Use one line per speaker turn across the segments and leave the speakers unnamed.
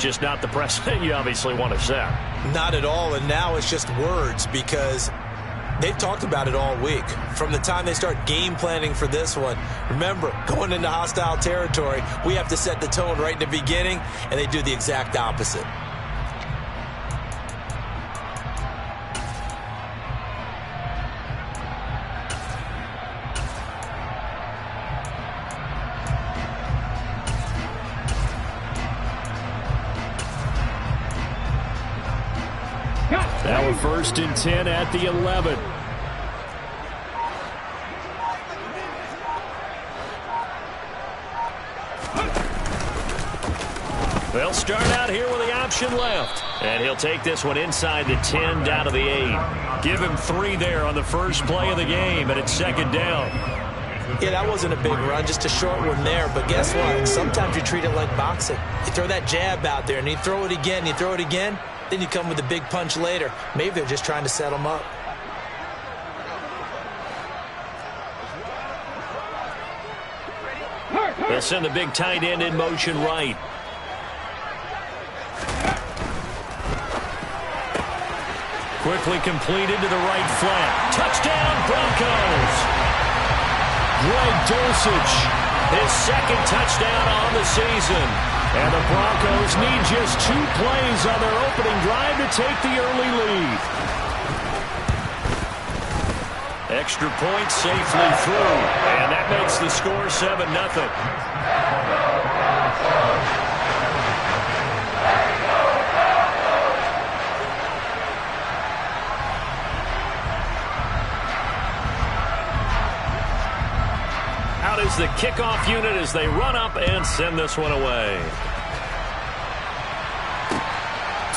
just not the precedent you obviously want to set.
Not at all, and now it's just words because they've talked about it all week. From the time they start game planning for this one, remember, going into hostile territory, we have to set the tone right in the beginning, and they do the exact opposite.
Now a 1st and 10 at the 11. They'll start out here with the option left. And he'll take this one inside the 10 down to the 8. Give him 3 there on the first play of the game, and it's 2nd down.
Yeah, that wasn't a big run, just a short one there. But guess what? Sometimes you treat it like boxing. You throw that jab out there, and you throw it again, you throw it again. Then you come with a big punch later. Maybe they're just trying to set them up.
They'll send the big tight end in motion right. Quickly completed to the right flat. Touchdown, Broncos! Greg Dulcich, his 2nd touchdown on the season. And the Broncos need just 2 plays on their opening drive to take the early lead. Extra point safely through, and that makes the score 7-0. Out is the kickoff unit as they run up and send this one away.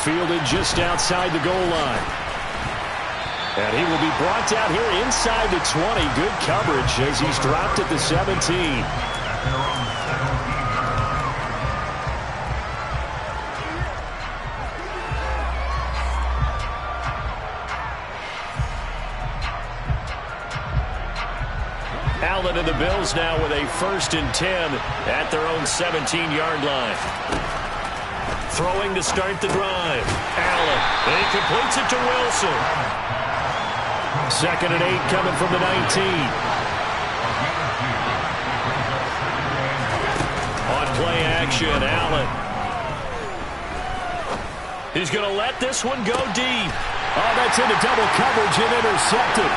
Fielded just outside the goal line. And he will be brought down here inside the 20. Good coverage as he's dropped at the 17. Allen and the Bills now with a 1st and 10 at their own 17-yard line. Throwing to start the drive. Allen. He completes it to Wilson. 2nd and 8 coming from the 19. On play action, Allen. He's going to let this one go deep. Oh, that's into double coverage and intercepted.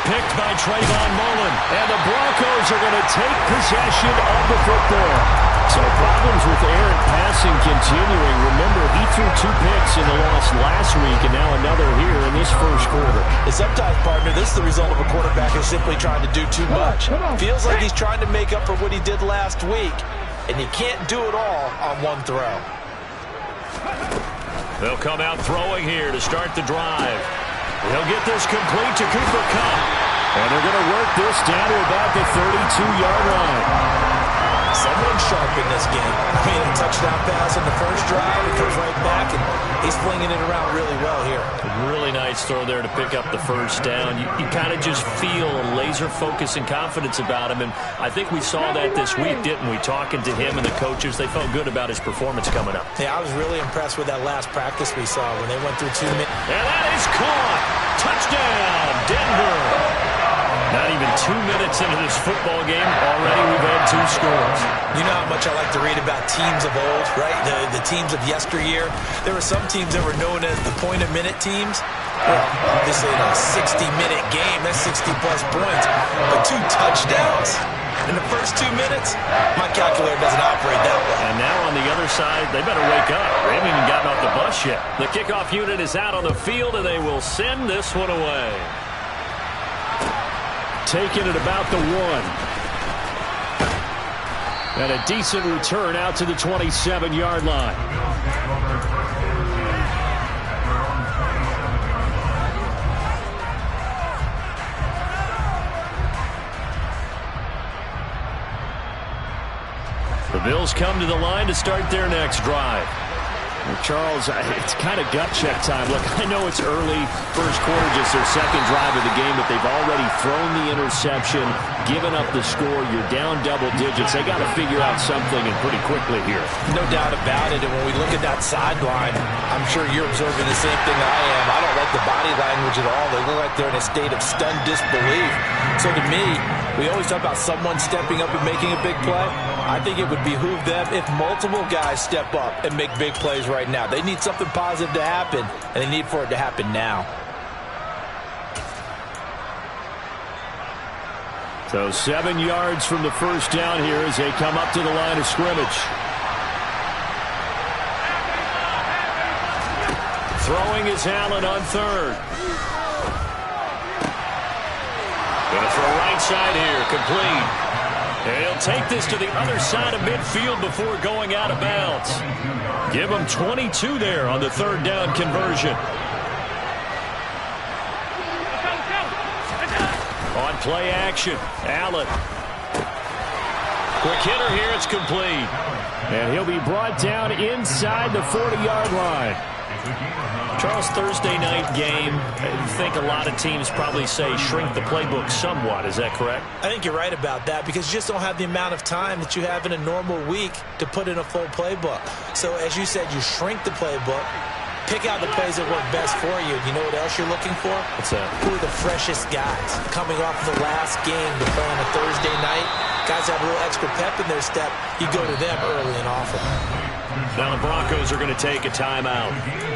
Picked by Trayvon Mullen. And the Broncos are going to take possession of the football. So problems with errant passing continuing. Remember, he threw 2 picks in the loss last week, and now another here in this first quarter.
And sometimes, partner, this is the result of a quarterback who's simply trying to do too much. Feels like he's trying to make up for what he did last week, and you can't do it all on one throw.
They'll come out throwing here to start the drive. He'll get this complete to Cooper Kupp. And they're going to work this down to about the 32-yard line.
Someone sharp in this game. I mean, a touchdown pass on the first drive. It comes right back, and he's flinging it around really well here.
Really nice throw there to pick up the first down. You kind of just feel a laser focus and confidence about him, and I think we saw that this week, didn't we? Talking to him and the coaches, they felt good about his performance coming up.
Yeah, I was really impressed with that last practice we saw when they went through 2 minutes.
And that is caught. Touchdown, Denver. Not even 2 minutes into this football game, already we've had 2 scores.
You know how much I like to read about teams of old, right? The teams of yesteryear. There were some teams that were known as the point-a-minute teams. Well, obviously in a 60-minute game, that's 60-plus points. But 2 touchdowns in the first 2 minutes? My calculator doesn't operate that way.
And now on the other side, they better wake up. They haven't even gotten off the bus yet. The kickoff unit is out on the field, and they will send this one away. Taking it about the 1. And a decent return out to the 27-yard line. The Bills come to the line to start their next drive. Charles, it's kind of gut check time. Look, I know it's early, first quarter, just their second drive of the game, but they've already thrown the interception, given up the score. You're down double digits. They got to figure out something, and pretty quickly here.
No doubt about it. And when we look at that sideline, I'm sure you're observing the same thing I am. I don't like the body language at all. They look like they're in a state of stunned disbelief. So to me, we always talk about someone stepping up and making a big play. I think it would behoove them if multiple guys step up and make big plays right now. They need something positive to happen, and they need for it to happen now.
So 7 yards from the first down here as they come up to the line of scrimmage. Throwing is Allen on third. Gonna throw right side here, complete. And he'll take this to the other side of midfield before going out of bounds. Give him 22 there on the third down conversion. On play action, Allen. Quick hitter here, it's complete. And he'll be brought down inside the 40-yard line. Charles, Thursday night game, I think a lot of teams probably say shrink the playbook somewhat. Is that correct?
I think you're right about that because you just don't have the amount of time that you have in a normal week to put in a full playbook. So as you said, you shrink the playbook, pick out the plays that work best for you. You know what else you're looking for?
What's that?
Who are the freshest guys coming off the last game to play on a Thursday night? Guys have a little extra pep in their step. You go to them early and often.
Now the Broncos are going to take a timeout.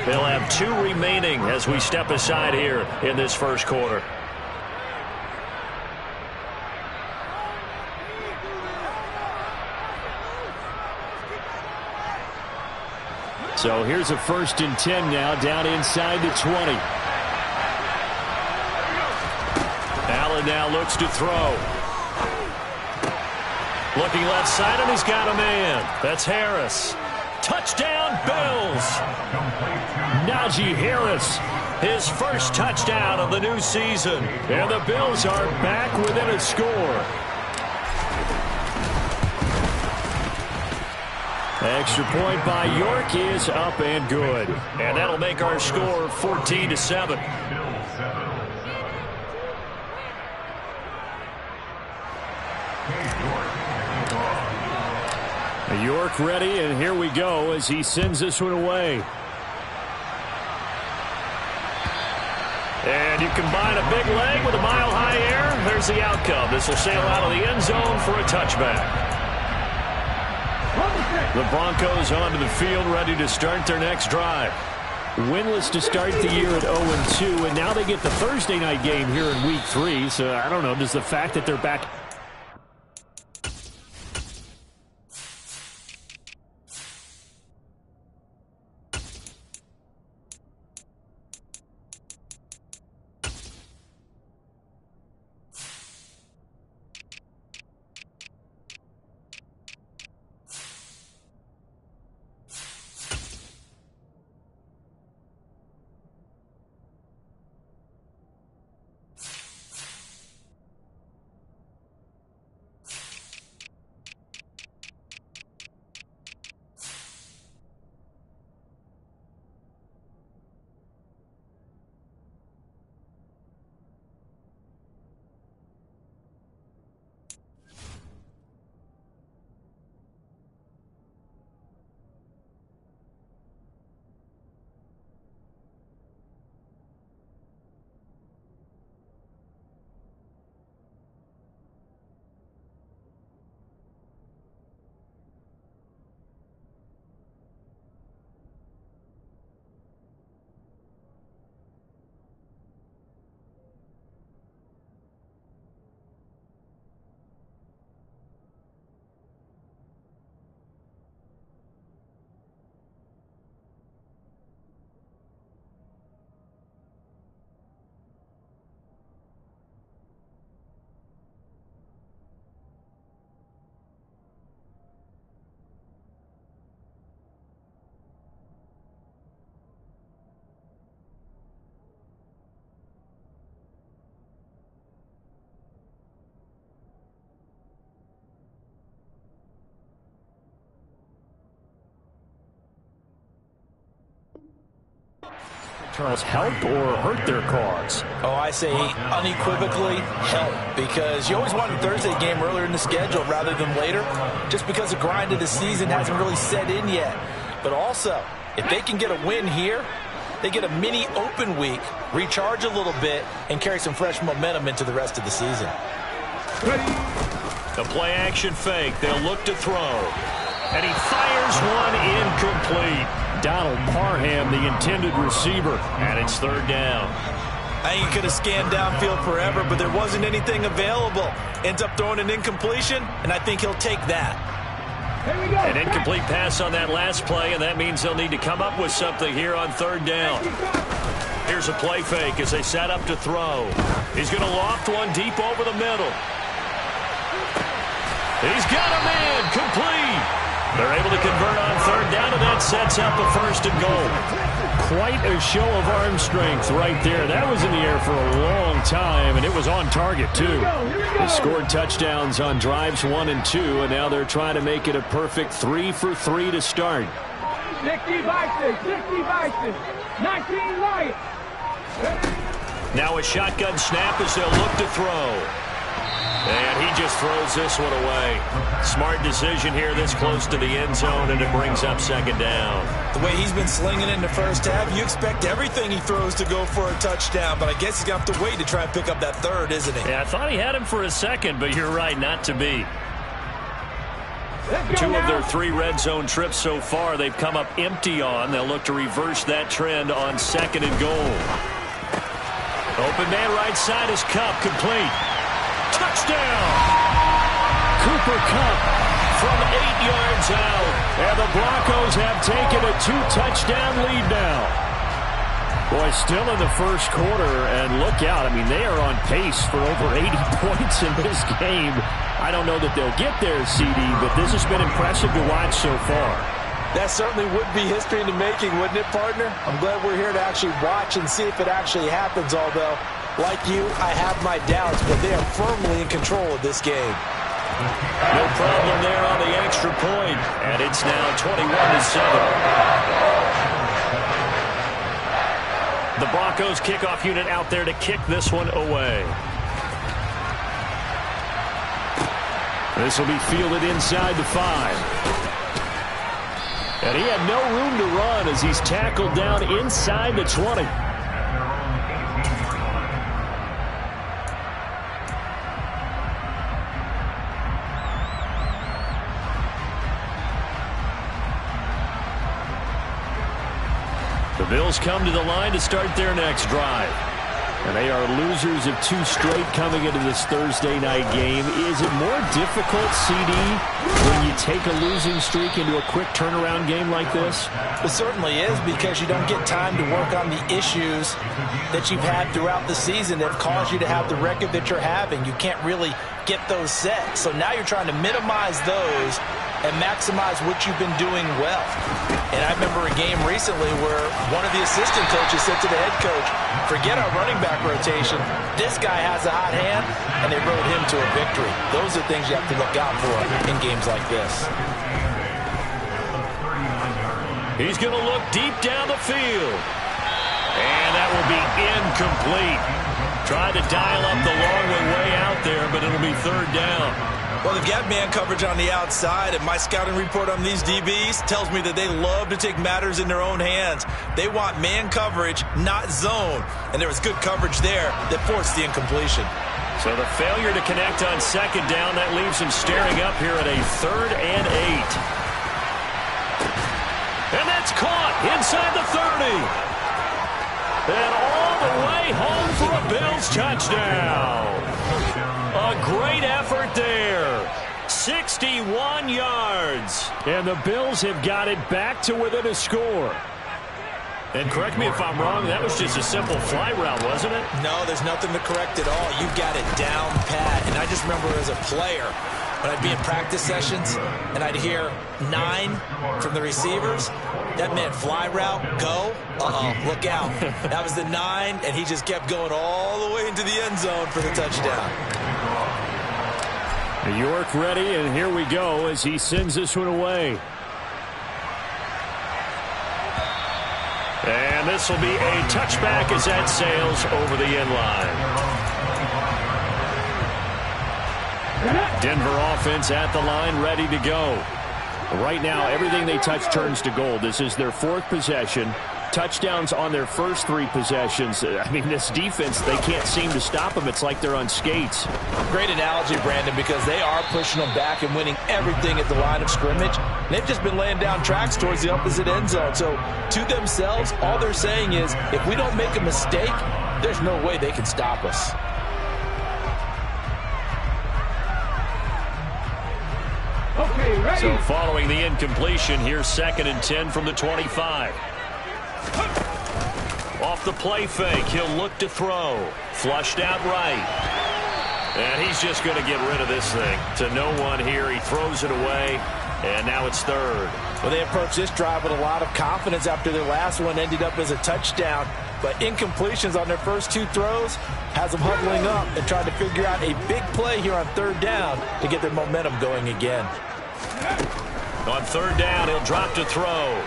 They'll have 2 remaining as we step aside here in this first quarter. So here's a 1st and 10 now, down inside the 20. Allen now looks to throw. Looking left side, and he's got a man. That's Harris. Touchdown, Bills. Najee Harris, his first touchdown of the new season. And the Bills are back within a score. Extra point by York is up and good. And that'll make our score 14-7. York ready, and here we go as he sends this one away. And you combine a big leg with a mile-high air, there's the outcome. This will sail out of the end zone for a touchback. The Broncos onto the field, ready to start their next drive. Winless to start the year at 0-2, and now they get the Thursday night game here in Week 3, so I don't know, does the fact that they're back... Charles, help or hurt their cause?
Oh, I say unequivocally help, because you always wanted Thursday game earlier in the schedule rather than later, just because the grind of the season hasn't really set in yet. But also, if they can get a win here, they get a mini open week, recharge a little bit, and carry some fresh momentum into the rest of the season.
The play action fake. They'll look to throw. And he fires one incomplete. Donald Parham, the intended receiver, and it's third down.
I think he could have scanned downfield forever, but there wasn't anything available. Ends up throwing an incompletion, and I think he'll take that.
An incomplete pass on that last play, and that means they'll need to come up with something here on third down. Here's a play fake as they set up to throw. He's going to loft one deep over the middle. He's got a man, complete. They're able to convert on third down, and that sets up a first and goal. Quite a show of arm strength right there. That was in the air for a long time, and it was on target, too. They scored touchdowns on drives 1 and 2, and now they're trying to make it a perfect 3 for 3 to start.
60 Vikings, 60 Vikings, 19 Lions.
Now a shotgun snap as they'll look to throw. And he just throws this one away. Smart decision here this close to the end zone, and it brings up second down.
The way he's been slinging in the first half, you expect everything he throws to go for a touchdown, but I guess he's going to have to wait to try and pick up that third, isn't he?
Yeah, I thought he had him for a second, but you're right, not to be. 2 of their 3 red zone trips so far, they've come up empty on. They'll look to reverse that trend on second and goal. Open man right side is Kupp, complete. Touchdown! Cooper Kupp from 8 yards out. And the Broncos have taken a 2-touchdown lead now. Boy, still in the first quarter, and look out. I mean, they are on pace for over 80 points in this game. I don't know that they'll get there, CD, but this has been impressive to watch so far.
That certainly would be history in the making, wouldn't it, partner? I'm glad we're here to actually watch and see if it actually happens, although, like you, I have my doubts, but they are firmly in control of this game.
No problem there on the extra point, and it's now 21-7. The Broncos kickoff unit out there to kick this one away. This will be fielded inside the 5. And he had no room to run as he's tackled down inside the 20. The Bills come to the line to start their next drive. And they are losers of 2 straight coming into this Thursday night game. Is it more difficult, CD, when you take a losing streak into a quick turnaround game like this?
It certainly is, because you don't get time to work on the issues that you've had throughout the season that have caused you to have the record that you're having. You can't really get those set. So now you're trying to minimize those and maximize what you've been doing well. And I remember a game recently where one of the assistant coaches said to the head coach, forget our running back rotation. This guy has a hot hand, and they rode him to a victory. Those are things you have to look out for in games like this.
He's going to look deep down the field. And that will be incomplete. Tried to dial up the long way out there, but it'll be third down.
Well, they've got man coverage on the outside, and my scouting report on these DBs tells me that they love to take matters in their own hands. They want man coverage, not zone. And there was good coverage there that forced the incompletion.
So the failure to connect on second down, that leaves him staring up here at a 3rd and 8. And that's caught inside the 30. And all the way home for a Bills touchdown. A great effort there. 61 yards. And the Bills have got it back to within a score. And correct me if I'm wrong, that was just a simple fly route, wasn't it?
No, there's nothing to correct at all. You've got it down pat. And I just remember as a player, when I'd be in practice sessions and I'd hear 9 from the receivers, that meant fly route, go, look out. That was the 9, and he just kept going all the way into the end zone for the touchdown.
York ready, and here we go as he sends this one away. And this will be a touchback as that sails over the end line. Denver offense at the line, ready to go. Right now, everything they touch turns to gold. This is their 4th possession. Touchdowns on their first 3 possessions. I mean, this defense, they can't seem to stop them. It's like they're on skates.
Great analogy, Brandon, because they are pushing them back and winning everything at the line of scrimmage. They've just been laying down tracks towards the opposite end zone. So, to themselves, all they're saying is, if we don't make a mistake, there's no way they can stop us.
Okay, ready.
So following the incompletion, here's 2nd and 10 from the 25. Off the play fake, he'll look to throw. Flushed out right. And he's just going to get rid of this thing. To no one here, he throws it away, and now it's 3rd.
Well, they approached this drive with a lot of confidence after their last one ended up as a touchdown. But incompletions on their first 2 throws has them huddling up and trying to figure out a big play here on 3rd down to get their momentum going again.
On 3rd down, he'll drop to throw.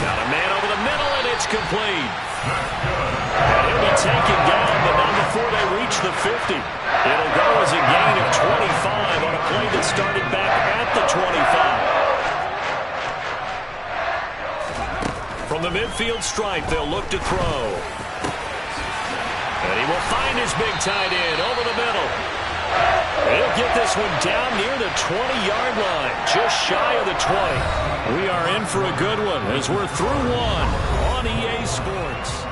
Got a man over the middle, and it's complete. And he'll be taken down, but not before they reach the 50. It'll go as a gain of 25 on a play that started back at the 25. From the midfield stripe, they'll look to throw. And he will find his big tight end over the middle. He'll get this one down near the 20-yard line, just shy of the 20. We are in for a good one as we're through one on EA Sports.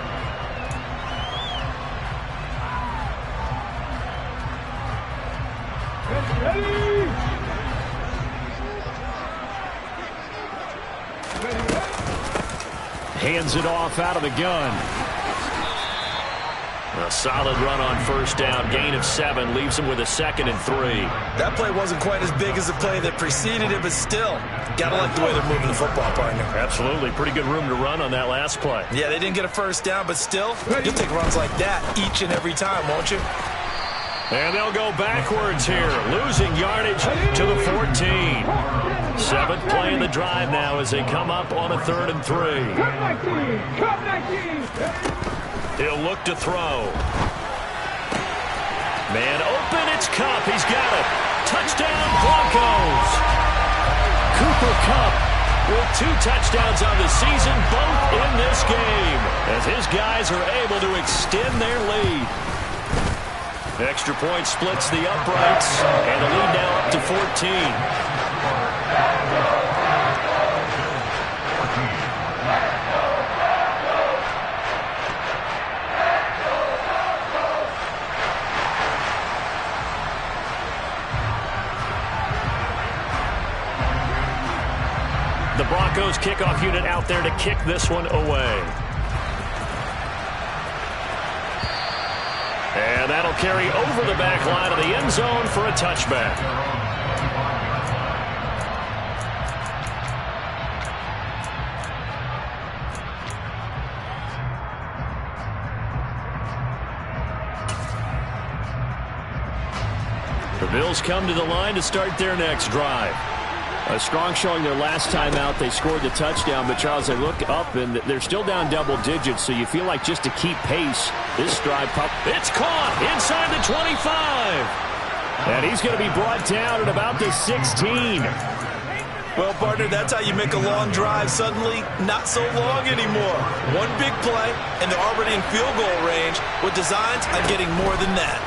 Hands it off out of the gun. A solid run on 1st down. Gain of 7 leaves him with a 2nd and 3.
That play wasn't quite as big as the play that preceded it, but still, got to like the way they're moving the football, partner.
Absolutely. Pretty good room to run on that last play.
Yeah, they didn't get a 1st down, but still, you'll take runs like that each and every time, won't you?
And they'll go backwards here, losing yardage to the 14. 7th play in the drive now as they come up on a 3rd and 3.
Cut 19.
He'll look to throw. Man open, it's Kupp. He's got it. Touchdown, Broncos. Cooper Kupp with 2 touchdowns on the season, both in this game, as his guys are able to extend their lead. Extra point splits the uprights, and the lead now up to 14. The Broncos kickoff unit out there to kick this one away. And that'll carry over the back line of the end zone for a touchback. The Bills come to the line to start their next drive. A strong showing their last time out. They scored the touchdown, but Charles, they look up and they're still down double digits, so you feel like just to keep pace, this drive, it's caught inside the 25. And he's going to be brought down at about the 16.
Well, partner, that's how you make a long drive suddenly not so long anymore. One big play, and they're already in field goal range with designs on getting more than that.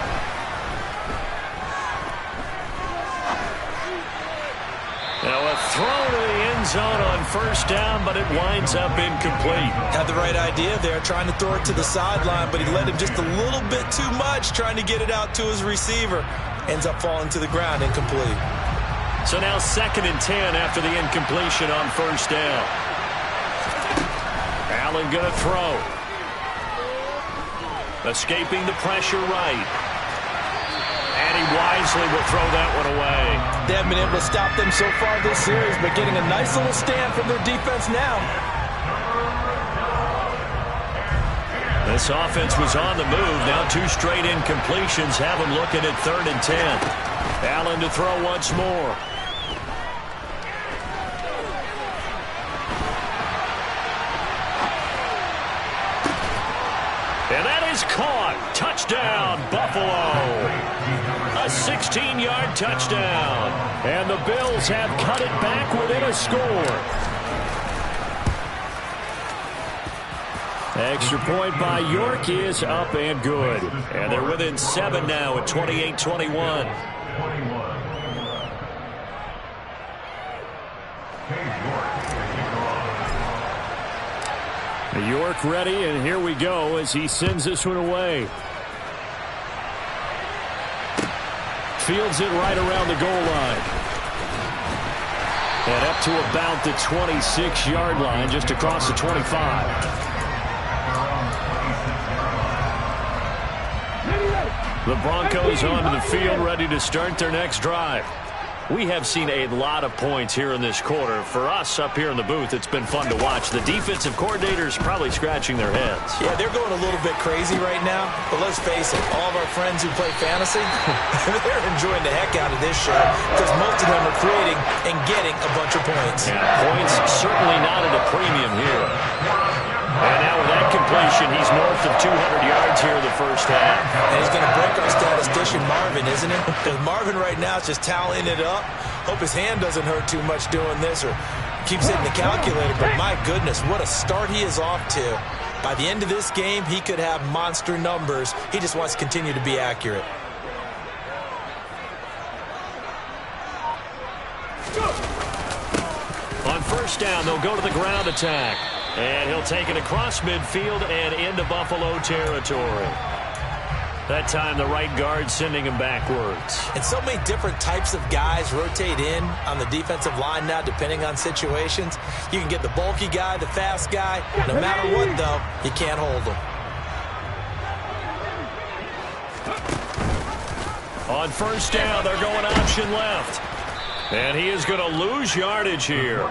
Now a throw to the end zone on 1st down, but it winds up incomplete.
Had the right idea there, trying to throw it to the sideline, but he led him just a little bit too much, trying to get it out to his receiver. Ends up falling to the ground, incomplete.
So now 2nd and 10 after the incompletion on 1st down. Allen going to throw. Escaping the pressure right. And he wisely will throw that one away.
They haven't been able to stop them so far this series, but getting a nice little stand from their defense now.
This offense was on the move. Now 2 straight incompletions have them looking at 3rd and 10. Allen to throw once more. And that is caught. Touchdown, Buffalo. A 16-yard touchdown. And the Bills have cut it back within a score. Extra point by York is up and good. And they're within 7 now at 28-21. York ready, and here we go as he sends this one away. Fields it right around the goal line. And up to about the 26-yard line, just across the 25. The Broncos onto the field, ready to start their next drive. We have seen a lot of points here in this quarter. For us up here in the booth, it's been fun to watch. The defensive coordinators probably scratching their heads.
Yeah, they're going a little bit crazy right now. But let's face it, all of our friends who play fantasy, they're enjoying the heck out of this show because most of them are creating and getting a bunch of points.
Yeah, points certainly not at a premium here. And now with that completion, he's north of 200 yards here in the first half.
And he's going to break our statistician Marvin, isn't it? Because Marvin right now is just tallying it up. Hope his hand doesn't hurt too much doing this or keeps hitting the calculator. But my goodness, what a start he is off to. By the end of this game, he could have monster numbers. He just wants to continue to be accurate.
On first down, they'll go to the ground attack. And he'll take it across midfield and into Buffalo territory. That time the right guard sending him backwards.
And so many different types of guys rotate in on the defensive line now depending on situations. You can get the bulky guy, the fast guy. No matter what, though, you can't hold them.
On first down, they're going option left. And he is going to lose yardage here.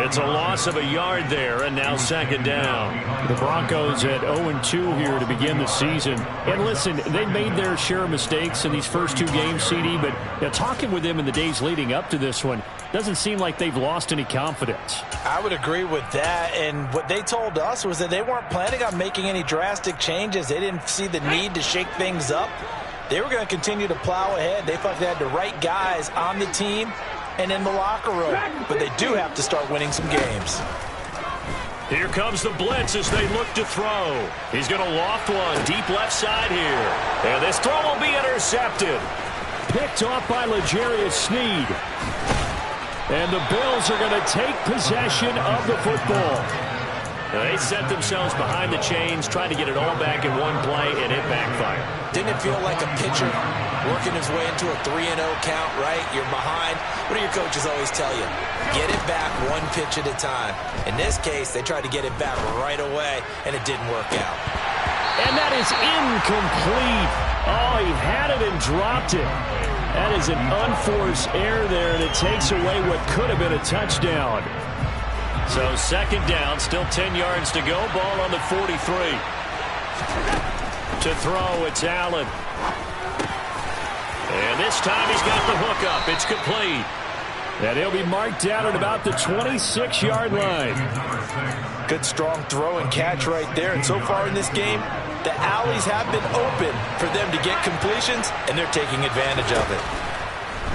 It's a loss of a yard there, and now second down. The Broncos at 0-2 here to begin the season. And listen, they made their share of mistakes in these first two games, CD, but talking with them in the days leading up to this one, doesn't seem like they've lost any confidence.
I would agree with that, and what they told us was that they weren't planning on making any drastic changes. They didn't see the need to shake things up. They were going to continue to plow ahead. They felt they had the right guys on the team and in the locker room. But they do have to start winning some games.
Here comes the blitz as they look to throw. He's going to loft one deep left side here. And this throw will be intercepted. Picked off by L'Jarius Sneed. And the Bills are going to take possession of the football. They set themselves behind the chains, trying to get it all back in one play, and it backfired.
Didn't it feel like a pitcher working his way into a 3-0 count, right? You're behind. What do your coaches always tell you? Get it back one pitch at a time. In this case, they tried to get it back right away, and it didn't work out.
And that is incomplete. Oh, he had it and dropped it. That is an unforced error there, and it takes away what could have been a touchdown. So second down, still 10 yards to go. Ball on the 43. To throw, it's Allen. And this time he's got the hook up. It's complete. And he'll be marked down at about the 26-yard line.
Good strong throw and catch right there. And so far in this game, the alleys have been open for them to get completions, and they're taking advantage of it.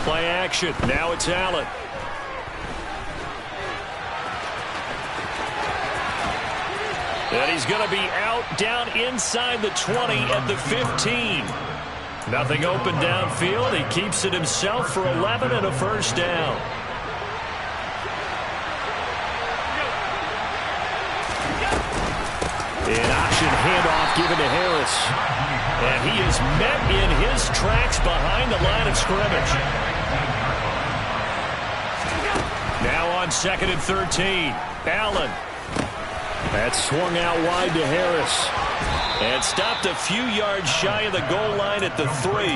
Play action. Now it's Allen. And he's going to be out down inside the 20 at the 15. Nothing open downfield. He keeps it himself for 11 and a first down. An option handoff given to Harris. And he is met in his tracks behind the line of scrimmage. Now on second and 13. Allen. That swung out wide to Harris. And stopped a few yards shy of the goal line at the 3.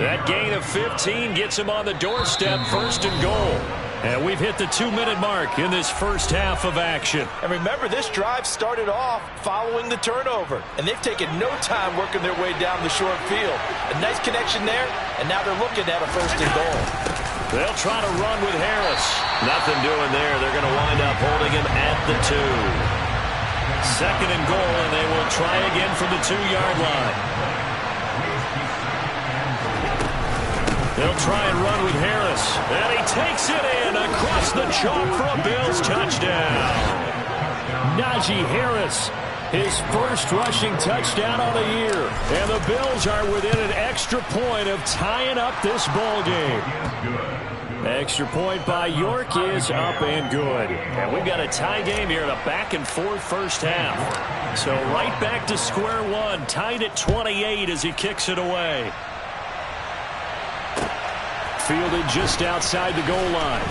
That gain of 15 gets him on the doorstep, first and goal. And we've hit the 2-minute mark in this first half of action.
And remember, this drive started off following the turnover. And they've taken no time working their way down the short field. A nice connection there, and now they're looking at a first and goal.
They'll try to run with Harris. Nothing doing there. They're going to wind up holding him at the 2. Second and goal, and they will try again from the 2-yard line. They'll try and run with Harris. And he takes it in across the chalk for a Bills touchdown. Najee Harris, his first rushing touchdown of the year. And the Bills are within an extra point of tying up this ball game. Extra point by York is up and good. And we've got a tie game here in a back-and-forth first half. So right back to square one, tied at 28 as he kicks it away. Fielded just outside the goal line.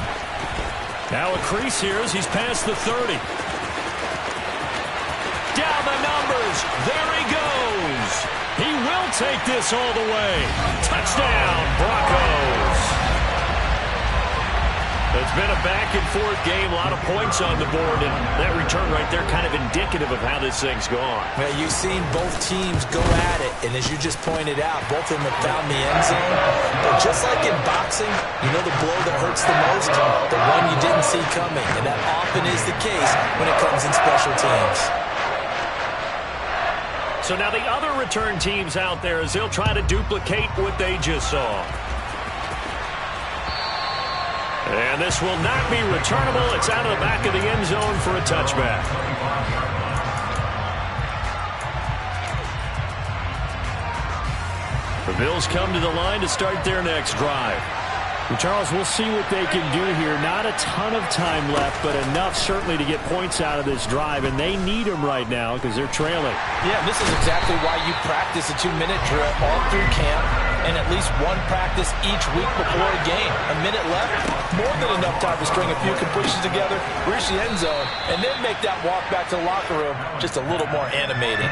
Now a crease here as he's past the 30. Down the numbers. There he goes. He will take this all the way. Touchdown, Broncos. It's been a back-and-forth game, a lot of points on the board, and that return right there kind of indicative of how this thing's gone.
Well, you've seen both teams go at it, and as you just pointed out, both of them have found the end zone. But just like in boxing, you know the blow that hurts the most? The one you didn't see coming, and that often is the case when it comes in special teams.
So now the other return teams out there as they'll try to duplicate what they just saw. And this will not be returnable. It's out of the back of the end zone for a touchback. The Bills come to the line to start their next drive. Well, Charles, we'll see what they can do here. Not a ton of time left, but enough certainly to get points out of this drive, and they need them right now because they're trailing.
Yeah, this is exactly why you practice a 2-minute drill all through camp and at least one practice each week before a game. A minute left, more than enough time to string a few completions together, reach the end zone, and then make that walk back to the locker room just a little more animated.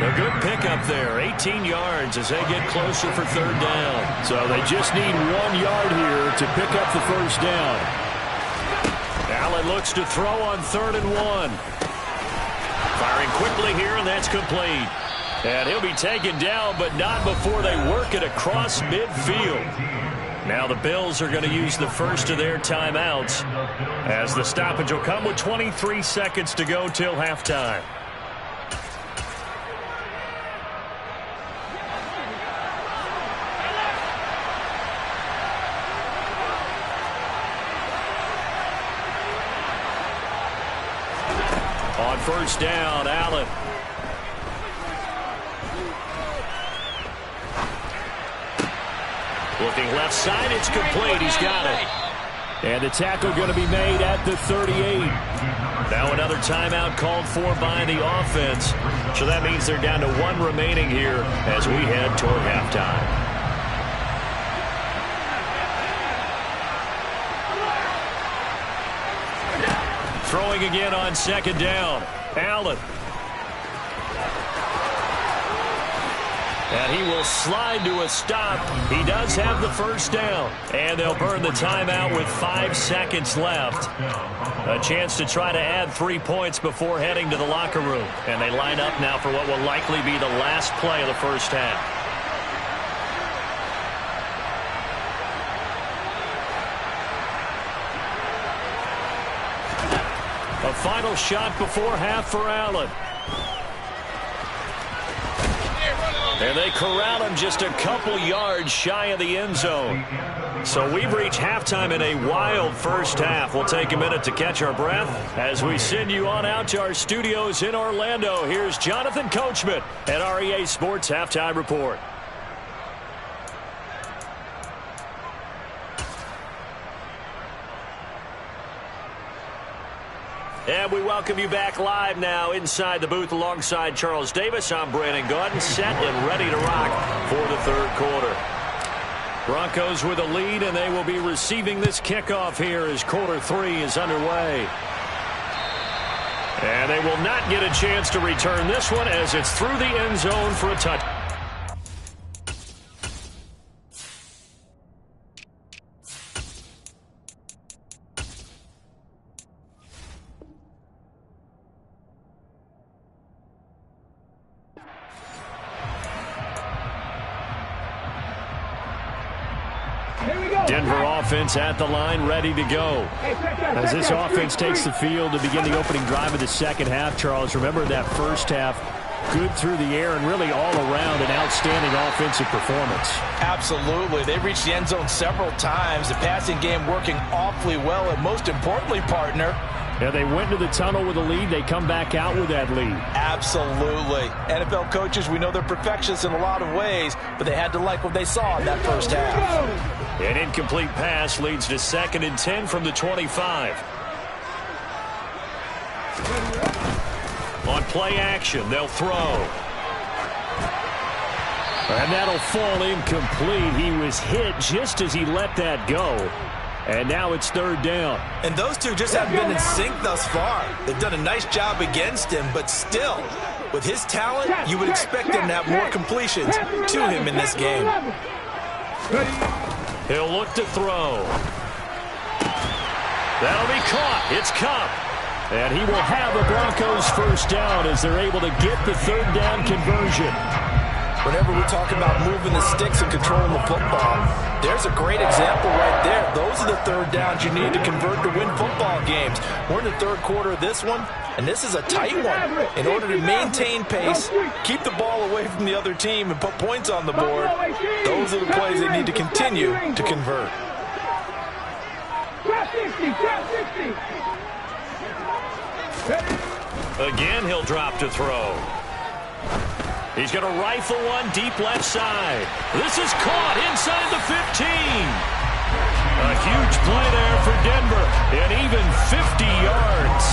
A good pickup there, 18 yards as they get closer for third down. So they just need 1 yard here to pick up the first down. Allen looks to throw on 3rd and 1. Firing quickly here, and that's complete. And he'll be taken down, but not before they work it across midfield. Now the Bills are going to use the first of their timeouts as the stoppage will come with 23 seconds to go till halftime. On first down, Allen. Looking left side, it's complete. He's got it. And the tackle going to be made at the 38. Now another timeout called for by the offense. So that means they're down to 1 remaining here as we head toward halftime. Throwing again on second down. Allen. And he will slide to a stop. He does have the first down. And they'll burn the timeout with 5 seconds left. A chance to try to add 3 points before heading to the locker room. And they line up now for what will likely be the last play of the first half. A final shot before half for Allen. And they corral him just a couple yards shy of the end zone. So we've reached halftime in a wild first half. We'll take a minute to catch our breath as we send you on out to our studios in Orlando. Here's Jonathan Coachman at REA Sports Halftime Report. And we welcome you back live now inside the booth alongside Charles Davis. I'm Brandon Gaudin, set and ready to rock for the third quarter. Broncos with a lead, and they will be receiving this kickoff here as quarter 3 is underway. And they will not get a chance to return this one as it's through the end zone for a touch. offense at the line, ready to go. As this offense takes the field to begin the opening drive of the second half, Charles, remember that first half, good through the air and really all around an outstanding offensive performance.
Absolutely. They reached the end zone several times. The passing game working awfully well, and most importantly, partner,
yeah, they went to the tunnel with a lead. They come back out with that lead.
Absolutely. NFL coaches, we know they're perfectionists in a lot of ways, but they had to like what they saw in that first half.
An incomplete pass leads to 2nd and 10 from the 25. On play action, they'll throw. And that'll fall incomplete. He was hit just as he let that go. And now it's 3rd down.
And those two just haven't been in sync thus far. They've done a nice job against him, but still, with his talent, you would expect him to have more completions to him in this game.
He'll look to throw. That'll be caught. It's Cup. And he will have the Broncos first down as they're able to get the 3rd down conversion.
Whenever we talk about moving the sticks and controlling the football, there's a great example right there. Those are the 3rd downs you need to convert to win football games. We're in the 3rd quarter of this one, and this is a tight one. In order to maintain pace, keep the ball away from the other team, and put points on the board, those are the plays they need to continue to convert.
Again, he'll drop to throw. He's going to rifle one deep left side. This is caught inside the 15. A huge play there for Denver, and even 50 yards.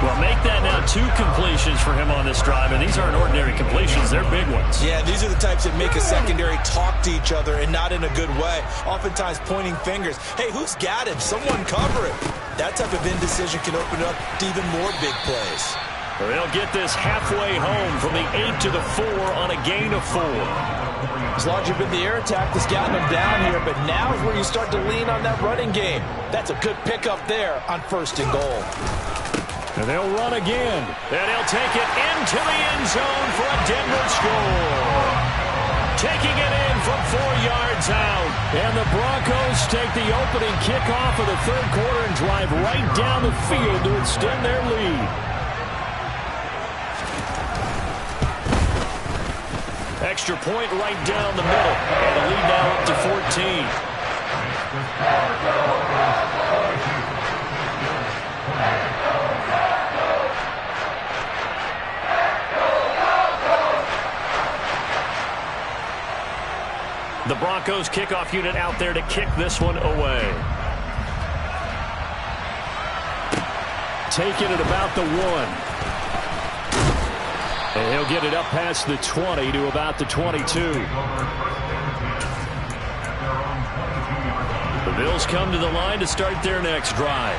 Well, make that now 2 completions for him on this drive, and these aren't ordinary completions. They're big ones.
Yeah, these are the types that make a secondary talk to each other, and not in a good way. Oftentimes pointing fingers. Hey, who's got him? Someone cover it. That type of indecision can open up to even more big plays.
They'll get this halfway home from the 8 to the 4 on a gain of 4.
As long as you've been the air attack that's gotten them down here, but now is where you start to lean on that running game. That's a good pickup there on 1st and goal.
And they'll run again. And he'll take it into the end zone for a Denver score. Taking it in from 4 yards out. And the Broncos take the opening kickoff of the 3rd quarter and drive right down the field to extend their lead. Extra point right down the middle. And a lead now up to 14. The Broncos kickoff unit out there to kick this one away. Take it at about the 1. And he'll get it up past the 20 to about the 22. The Bills come to the line to start their next drive.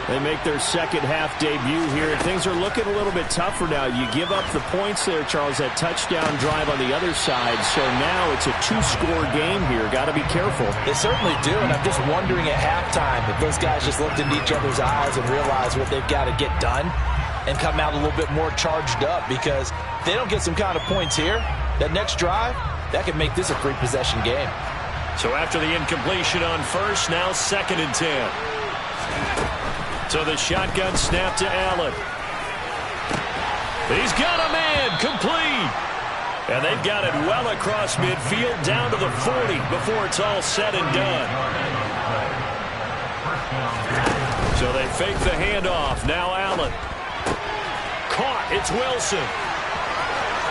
They make their second half debut here, and things are looking a little bit tougher now. You give up the points there, Charles, that touchdown drive on the other side. So now it's a 2-score game here. Got to be careful.
They certainly do, and I'm just wondering at halftime if those guys just looked into each other's eyes and realized what they've got to get done and come out a little bit more charged up, because if they don't get some kind of points here, that next drive, that could make this a 3-possession game.
So after the incompletion on 1st, now 2nd and 10. So the shotgun snap to Allen. He's got a man, complete. And they've got it well across midfield down to the 40 before it's all said and done. So they fake the handoff. Now Allen. Caught. It's Wilson.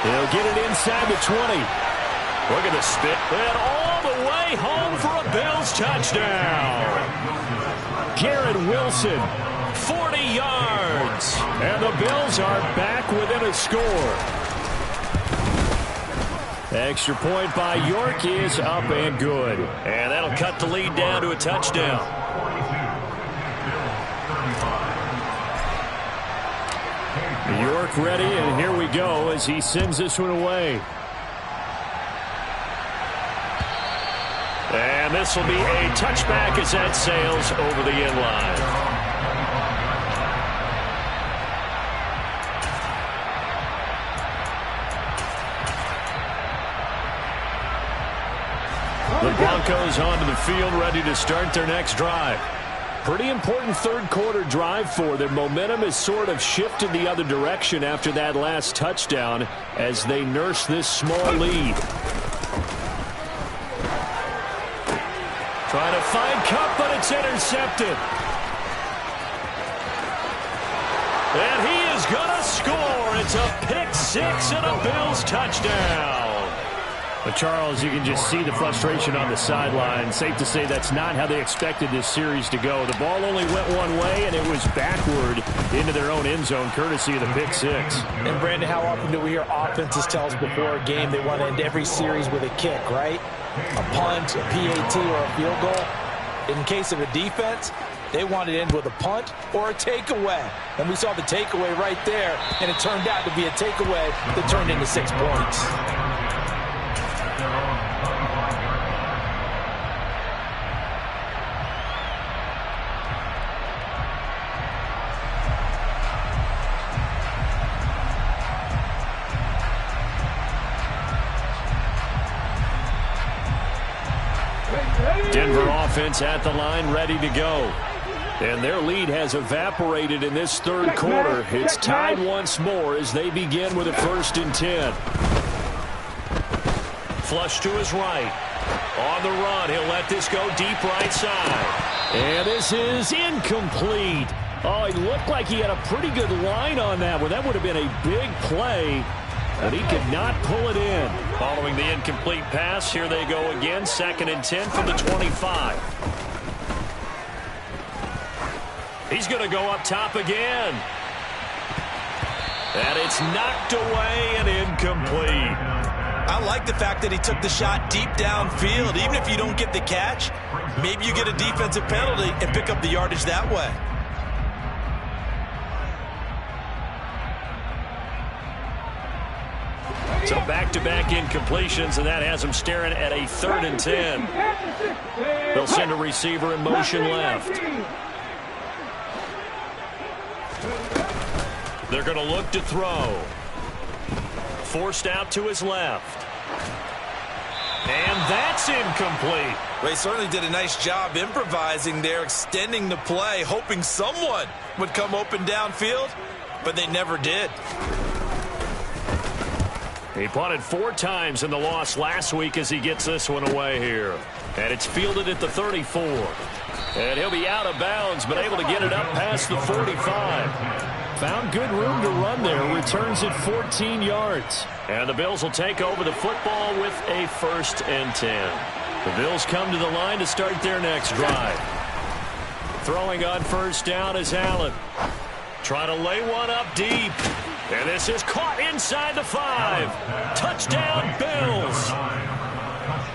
He'll get it inside the 20. Look at the spit. And all the way home for a Bills touchdown. Garrett Wilson, 40 yards. And the Bills are back within a score. Extra point by York is up and good. And that'll cut the lead down to a touchdown. York ready, and here we go as he sends this one away. And this will be a touchback as that sails over the end line. The Broncos onto the field, ready to start their next drive. Pretty important third quarter drive for them. Momentum has sort of shifted the other direction after that last touchdown as they nurse this small lead. Trying to find Cup, but it's intercepted. And he is going to score. It's a pick six and a Bills touchdown. But Charles, you can just see the frustration on the sideline. Safe to say that's not how they expected this series to go. The ball only went one way, and it was backward into their own end zone, courtesy of the pick six.
And, Brandon, how often do we hear offenses tell us before a game they want to end every series with a kick, right? A punt, a PAT, or a field goal. In case of a defense, they want to end with a punt or a takeaway. And we saw the takeaway right there, and it turned out to be a takeaway that turned into 6 points.
Denver offense at the line, ready to go. And their lead has evaporated in this third quarter. It's tied once more as they begin with a 1st and 10. Flush to his right. On the run, he'll let this go deep right side. And this is incomplete. Oh, he looked like he had a pretty good line on that one. That would have been a big play, but he could not pull it in. Following the incomplete pass, here they go again. 2nd and 10 from the 25. He's going to go up top again. And it's knocked away and incomplete.
I like the fact that he took the shot deep downfield. Even if you don't get the catch, maybe you get a defensive penalty and pick up the yardage that way.
So back-to-back incompletions, and that has them staring at a 3rd and 10. They'll send a receiver in motion left. They're going to look to throw. Forced out to his left. And that's incomplete.
They certainly did a nice job improvising there, extending the play, hoping someone would come open downfield, but they never did.
He punted 4 times in the loss last week as he gets this one away here. And it's fielded at the 34. And he'll be out of bounds, but able to get it up past the 45. Found good room to run there. Returns it 14 yards. And the Bills will take over the football with a 1st and 10. The Bills come to the line to start their next drive. Throwing on 1st down is Allen. Trying to lay one up deep. And this is caught inside the 5. Touchdown, Bills.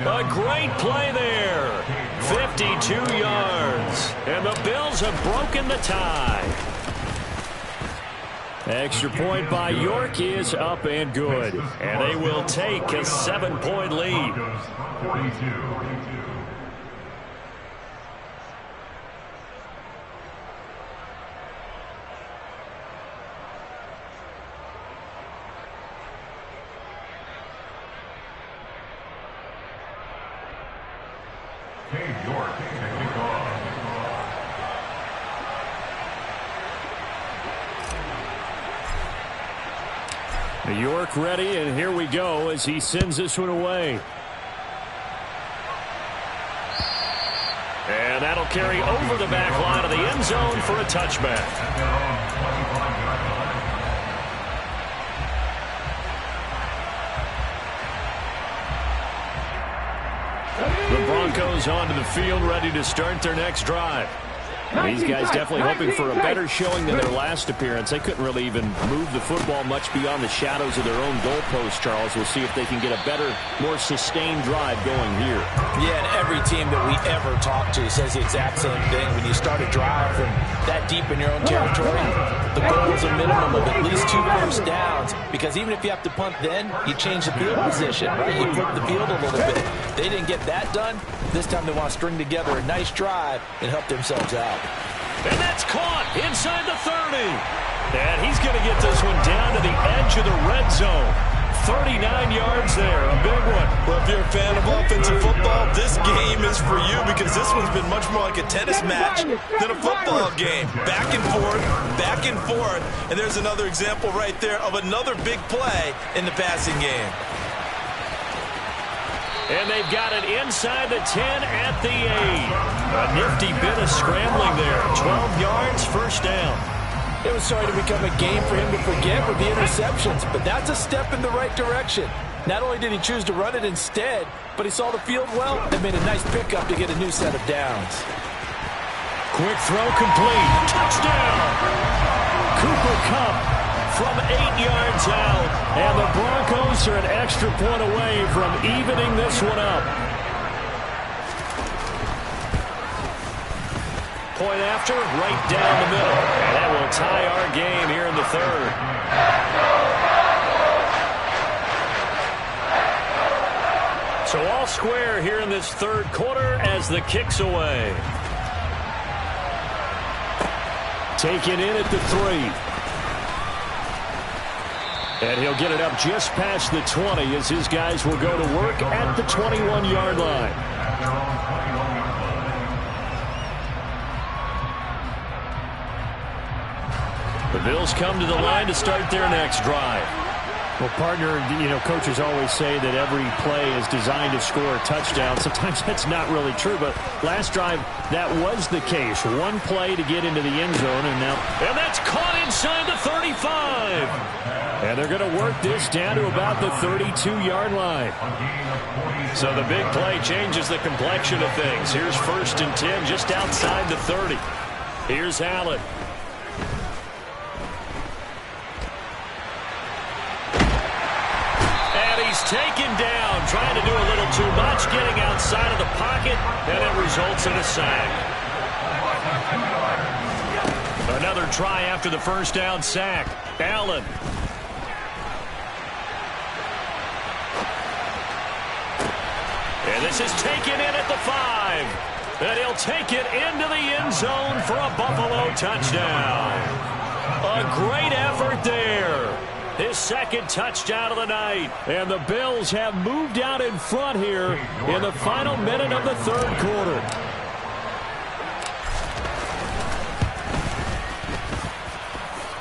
A great play there. 52 yards. And the Bills have broken the tie. Extra point by York is up and good. And they will take a 7-point lead. York ready, and here we go as he sends this one away. And that'll carry over the back line of the end zone for a touchback. The Broncos onto the field, ready to start their next drive. These guys definitely hoping for a better showing than their last appearance. They couldn't really even move the football much beyond the shadows of their own goalpost, Charles. We'll see if they can get a better, more sustained drive going here.
Yeah, and every team that we ever talk to says the exact same thing. When you start a drive from that deep in your own territory, the goal is a minimum of at least 2 first downs, because even if you have to punt then, you change the field position, right? You flip the field a little bit. They didn't get that done. This time they want to string together a nice drive and help themselves out.
And that's caught inside the 30. And he's going to get this one down to the edge of the red zone. 39 yards there, a big one.
Well, if you're a fan of offensive football, this game is for you because this one's been much more like a tennis match than a football game. Back and forth, and there's another example right there of another big play in the passing game.
And they've got it inside the 10 at the 8. A nifty bit of scrambling there. 12 yards, first down.
It was starting to become a game for him to forget with the interceptions, but that's a step in the right direction. Not only did he choose to run it instead, but he saw the field well and made a nice pickup to get a new set of downs.
Quick throw complete. Touchdown! Cooper Kupp from 8 yards out, and the Broncos are an extra point away from evening this one up. Point after, right down the middle. And that will tie our game here in the third. So all square here in this third quarter as the kick's away. Taken in at the 3. And he'll get it up just past the 20 as his guys will go to work at the 21-yard line. The Bills come to the line to start their next drive.
Well, partner, coaches always say that every play is designed to score a touchdown. Sometimes that's not really true, but last drive, that was the case. One play to get into the end zone, and
that's caught inside the 35. And they're going to work this down to about the 32-yard line. So the big play changes the complexion of things. Here's 1st and 10 just outside the 30. Here's Allen. Taken down, trying to do a little too much, getting outside of the pocket, and it results in a sack. Another try after the first down sack. Allen. And this is taken in at the 5. And he'll take it into the end zone for a Buffalo touchdown. A great effort there. His second touchdown of the night. And the Bills have moved out in front here in the final minute of the third quarter.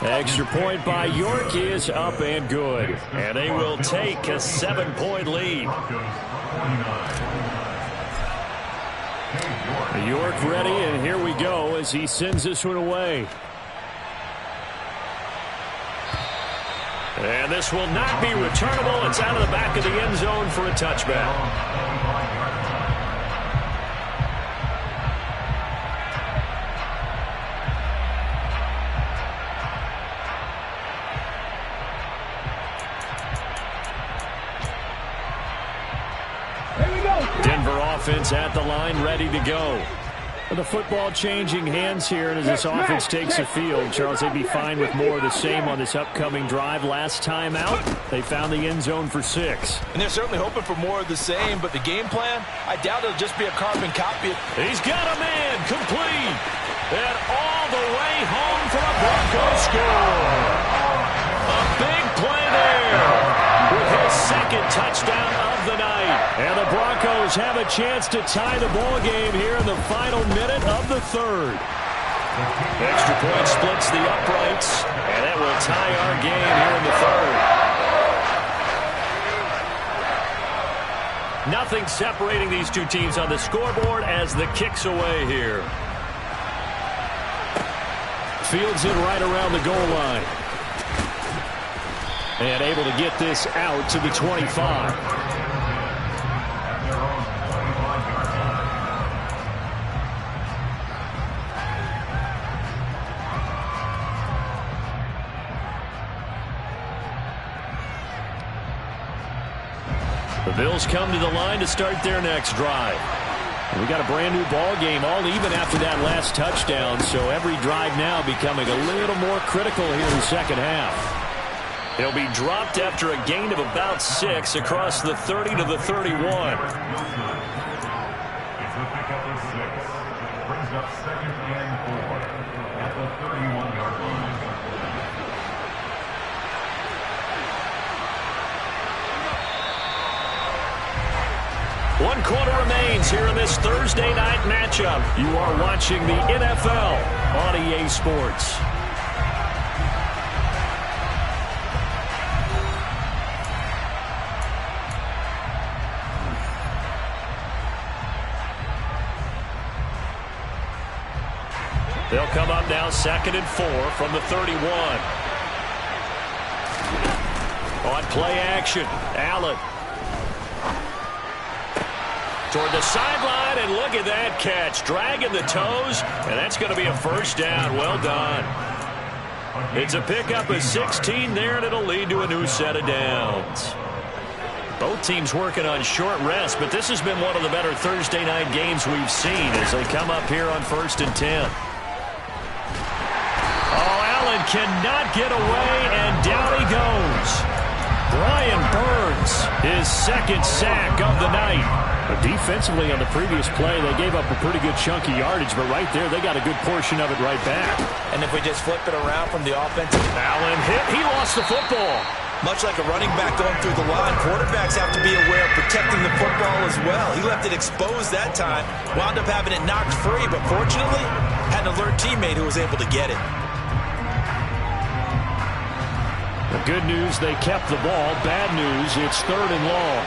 Extra point by York is up and good. And they will take a 7-point lead. York ready, and here we go as he sends this one away. And this will not be returnable. It's out of the back of the end zone for a touchback. Denver offense at the line, ready to go. The football changing hands here, and as this offense takes the field, Charles, they'd be fine with more of the same on this upcoming drive. Last time out, they found the end zone for 6.
And they're certainly hoping for more of the same, but the game plan, I doubt it'll just be a carbon copy.
He's got a man, complete, and all the way home for a Broncos score. A big play there with his second touchdown of the night. And the Broncos have a chance to tie the ball game here in the final minute of the third. Extra point splits the uprights, and that will tie our game here in the third. Nothing separating these two teams on the scoreboard as the kick's away here. Fields it right around the goal line. And able to get this out to the 25. The Bills come to the line to start their next drive. And we got a brand new ball game, all even after that last touchdown, so every drive now becoming a little more critical here in the second half. He'll be dropped after a gain of about 6 across the 30 to the 31.
It's a pickup of 6. Brings up 2nd and 4 at the 31-yard line.
1 quarter remains here in this Thursday night matchup. You are watching the NFL on EA Sports. They'll come up now 2nd and 4 from the 31. On play action, Allen. Toward the sideline, and look at that catch. Dragging the toes, and that's going to be a first down. Well done. It's a pickup of 16 there, and it'll lead to a new set of downs. Both teams working on short rest, but this has been one of the better Thursday night games we've seen as they come up here on 1st and 10. Cannot get away, and down he goes. Brian Burns, his 2nd sack of the night. Defensively on the previous play, they gave up a pretty good chunk of yardage, but right there, they got a good portion of it right back.
And if we just flip it around from the offensive...
Allen hit, he lost the football.
Much like a running back going through the line, quarterbacks have to be aware of protecting the football as well. He left it exposed that time, wound up having it knocked free, but fortunately, had an alert teammate who was able to get it.
The good news, they kept the ball. Bad news, it's 3rd and long.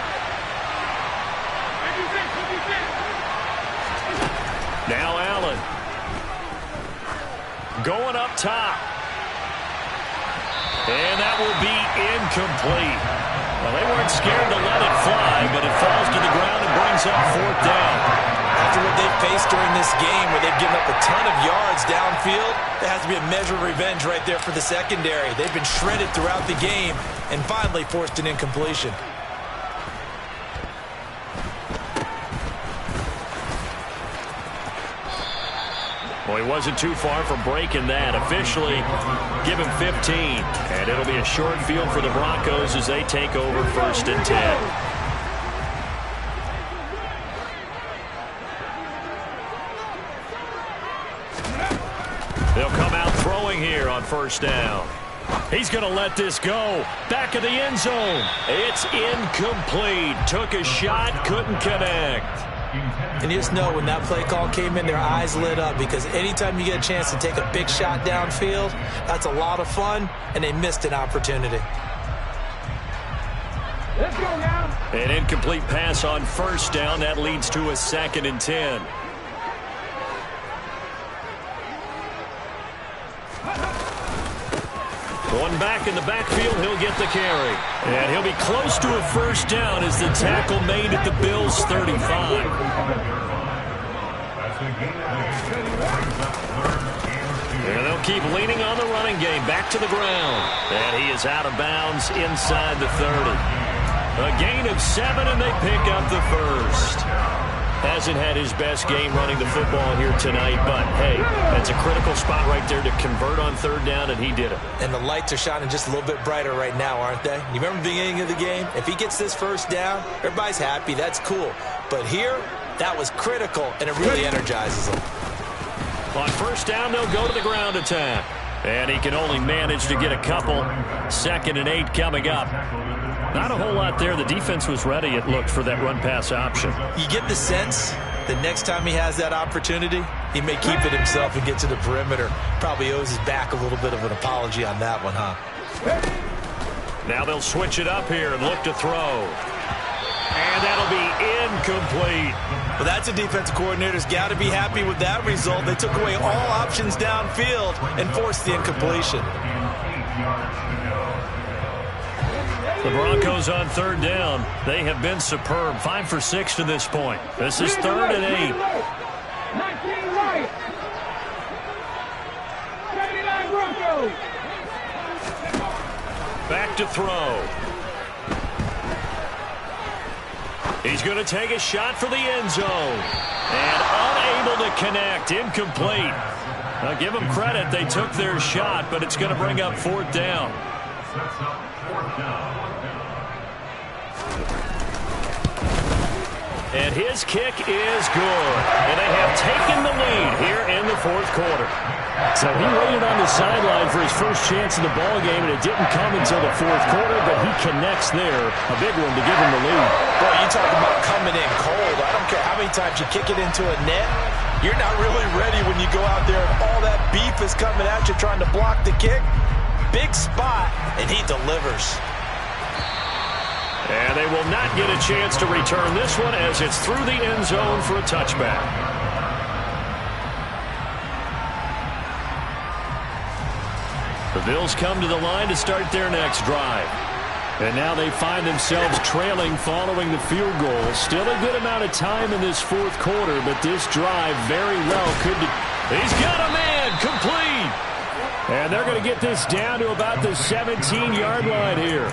Now Allen. Going up top. And that will be incomplete. Well, they weren't scared to let it fly, but it falls to the ground and brings up 4th down.
After what they've faced during this game where they've given up a ton of yards downfield, there has to be a measure of revenge right there for the secondary. They've been shredded throughout the game and finally forced an incompletion.
Well, he wasn't too far from breaking that. Officially, give him 15. And it'll be a short field for the Broncos as they take over 1st and 10. They'll come out throwing here on 1st down. He's going to let this go. Back of the end zone. It's incomplete. Took a shot, couldn't connect.
And you just know when that play call came in, their eyes lit up because anytime you get a chance to take a big shot downfield, that's a lot of fun, and they missed an opportunity.
Let's go now.
An incomplete pass on 1st down. That leads to a 2nd and 10. One back in the backfield, he'll get the carry. And he'll be close to a 1st down as the tackle made at the Bills' 35. And they'll keep leaning on the running game. Back to the ground. And he is out of bounds inside the 30. A gain of 7, and they pick up the 1st. Hasn't had his best game running the football here tonight, but hey, that's a critical spot right there to convert on 3rd down, and he did it.
And the lights are shining just a little bit brighter right now, aren't they? You remember the beginning of the game? If he gets this 1st down, everybody's happy. That's cool. But here, that was critical, and it really energizes them.
On 1st down, they'll go to the ground attack. And he can only manage to get a couple. 2nd and 8 coming up. Not a whole lot there. The defense was ready, it looked, for that run-pass option.
You get the sense that next time he has that opportunity, he may keep it himself and get to the perimeter. Probably owes his back a little bit of an apology on that one, huh?
Now they'll switch it up here and look to throw. And that'll be incomplete.
Well, that's a defensive coordinator's got to be happy with that result. They took away all options downfield and forced the incompletion.
The Broncos on 3rd down. They have been superb. 5 for 6 to this point. This is 3rd and 8.
19 right. 79 Broncos.
Back to throw. He's going to take a shot for the end zone. And unable to connect. Incomplete. Now give them credit. They took their shot, but it's going to bring up 4th down. And his kick is good. And they have taken the lead here in the 4th quarter.
So he waited on the sideline for his first chance in the ball game, and it didn't come until the fourth quarter, but he connects there. A big one to give him the lead.
Boy, you talk about coming in cold. I don't care how many times you kick it into a net. You're not really ready when you go out there and all that beef is coming at you trying to block the kick. Big spot, and he delivers.
And they will not get a chance to return this one as it's through the end zone for a touchback. The Bills come to the line to start their next drive. And now they find themselves trailing following the field goal. Still a good amount of time in this fourth quarter, but this drive very well could... He's got a man complete. And they're going to get this down to about the 17-yard line here.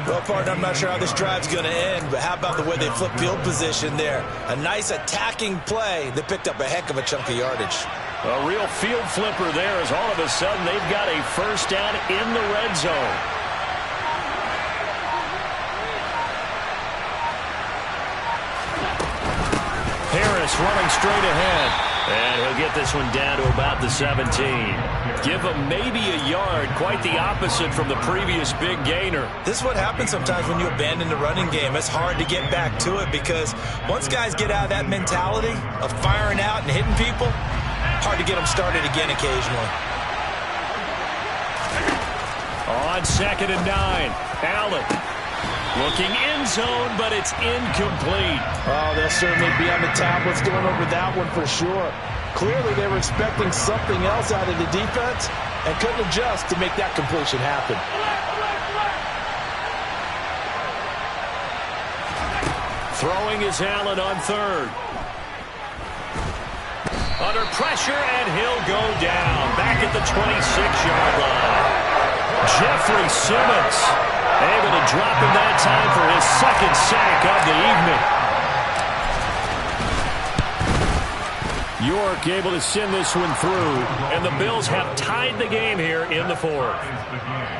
Well, partner, I'm not sure how this drive's going to end, but how about the way they flip field position there? A nice attacking play that picked up a heck of a chunk of yardage.
A real field flipper there as all of a sudden they've got a first down in the red zone. Harris running straight ahead. And he'll get this one down to about the 17. Give him maybe a yard. Quite the opposite from the previous big gainer.
This is what happens sometimes when you abandon the running game. It's hard to get back to it because once guys get out of that mentality of firing out and hitting people, hard to get them started again occasionally.
On 2nd and 9, Allen. Looking end zone, but it's incomplete.
Oh, they'll certainly be on the tablets going over that one for sure. Clearly, they were expecting something else out of the defense and couldn't adjust to make that completion happen.
Throwing is Allen on 3rd. Under pressure, and he'll go down. Back at the 26-yard line. Jeffrey Simmons able to drop him that time for his second sack of the evening. York able to send this one through, and the Bills have tied the game here in the 4th.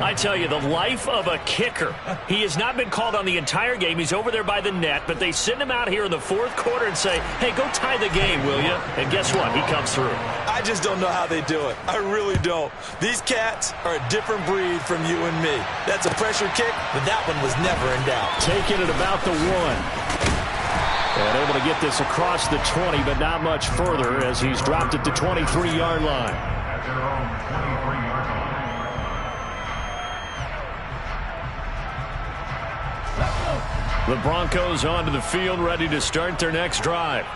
I tell you, the life of a kicker. He has not been called on the entire game. He's over there by the net, but they send him out here in the 4th quarter and say, hey, go tie the game, will you? And guess what? He comes through.
I just don't know how they do it. I really don't. These cats are a different breed from you and me. That's a pressure kick, but that one was never in doubt.
Taking it about the 1. And able to get this across the 20, but not much further as he's dropped at the 23-yard line.
At their own 23-yard line.
The Broncos onto the field, ready to start their next drive.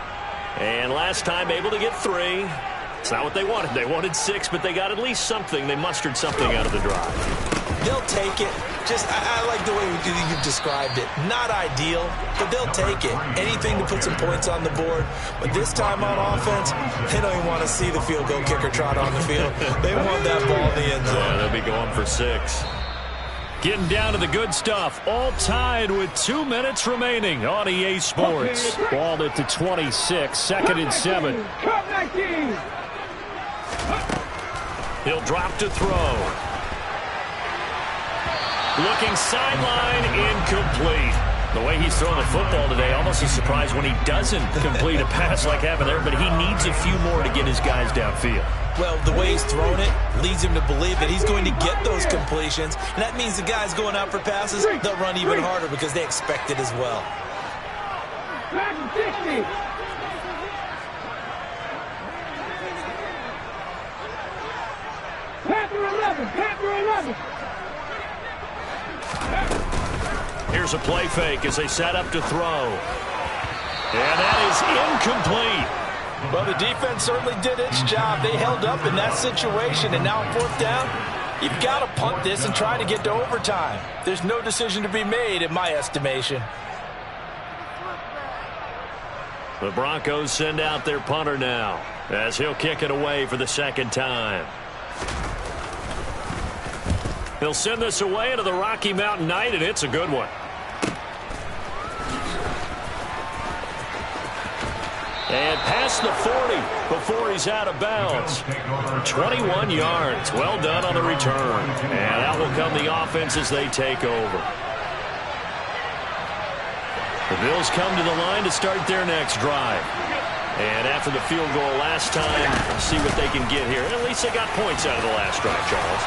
And last time able to get 3. It's not what they wanted. They wanted 6, but they got at least something. They mustered something out of the drive.
They'll take it. Just, I like the way you've described it. Not ideal, but they'll take it. Anything to put some points on the board. But this time on offense, they don't even want to see the field goal kicker trot on the field. They want that ball in the end zone.
Yeah, they'll be going for 6. Getting down to the good stuff. All tied with 2 minutes remaining on EA Sports. Ball at the 26, 2nd and 7. He'll drop to throw. Looking sideline, incomplete. The way he's throwing the football today, almost a surprise when he doesn't complete a pass like happened there, but he needs a few more to get his guys downfield.
Well, the way he's thrown it leads him to believe that he's going to get those completions, and that means the guys going out for passes, they'll run even harder because they expect it as well.
Here's a play fake as they set up to throw. And that is incomplete.
Well, the defense certainly did its job. They held up in that situation, and now on 4th down, you've got to punt this and try to get to overtime. There's no decision to be made, in my estimation.
The Broncos send out their punter now as he'll kick it away for the 2nd time. He'll send this away into the Rocky Mountain night, and it's a good one. And past the 40 before he's out of bounds. 21 yards. Well done on the return. And out will come the offense as they take over. The Bills come to the line to start their next drive. And after the field goal last time, see what they can get here. At least they got points out of the last drive, Charles.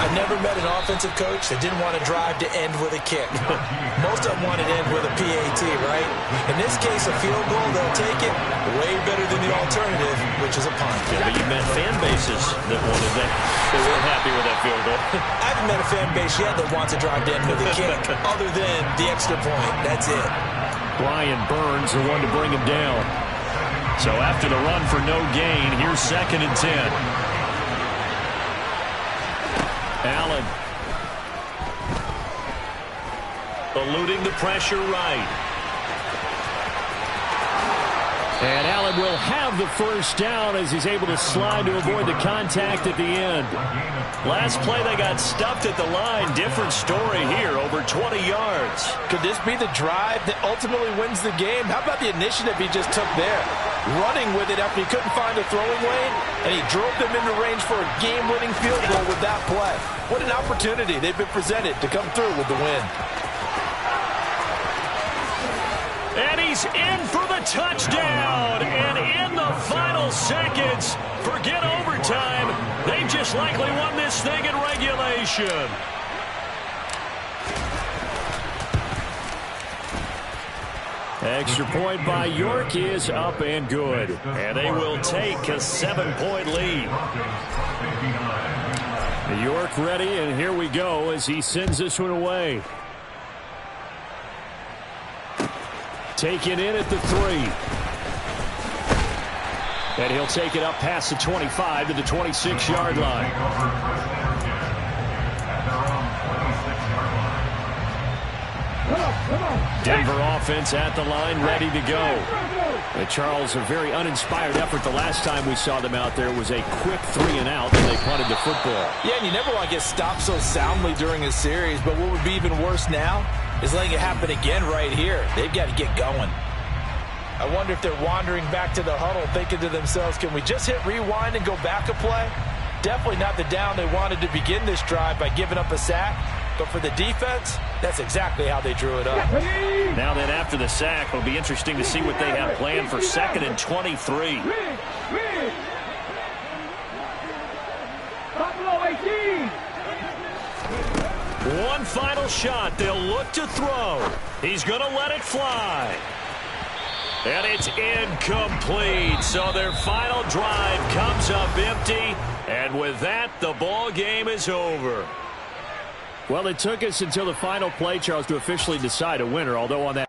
I've never met an offensive coach that didn't want to drive to end with a kick. Most of them want to end with a PAT, right? In this case, a field goal, they'll take it way better than the alternative, which is a punt.
Yeah, but you met fan bases that wanted that. They weren't happy with that field goal.
I haven't met a fan base yet that wants to drive to end with a kick, other than the extra point. That's it.
Brian Burns, the one to bring him down. So after the run for no gain, here's 2nd and 10. Allen. Eluding the pressure right. And Allen will have the first down as he's able to slide to avoid the contact at the end. Last play, they got stuffed at the line. Different story here, over 20 yards.
Could this be the drive that ultimately wins the game? How about the initiative he just took there? Running with it after he couldn't find a throwing lane, and he drove them into range for a game-winning field goal with that play. What an opportunity they've been presented to come through with the win.
And he's in for the touchdown. And in the final seconds, forget overtime. They just likely won this thing in regulation. Extra point by York is up and good. And they will take a 7-point lead. York ready, and here we go as he sends this one away. Taken in at the 3. And he'll take it up past the 25 to the 26-yard line. Denver offense at the line, ready to go. And Charles, a very uninspired effort. The last time we saw them out there was a quick 3-and-out, and they punted the football.
Yeah, and you never want to get stopped so soundly during a series, but what would be even worse now is letting it happen again right here. They've got to get going. I wonder if they're wandering back to the huddle, thinking to themselves, can we just hit rewind and go back a play? Definitely not the down they wanted to begin this drive by giving up a sack. But for the defense, that's exactly how they drew it up.
Now then, after the sack, it'll be interesting to see what they have planned for 2nd and 23.
Buffalo 18.
One final shot. They'll look to throw. He's going to let it fly. And it's incomplete. So their final drive comes up empty. And with that, the ball game is over.
Well, it took us until the final play, Charles, to officially decide a winner, although on that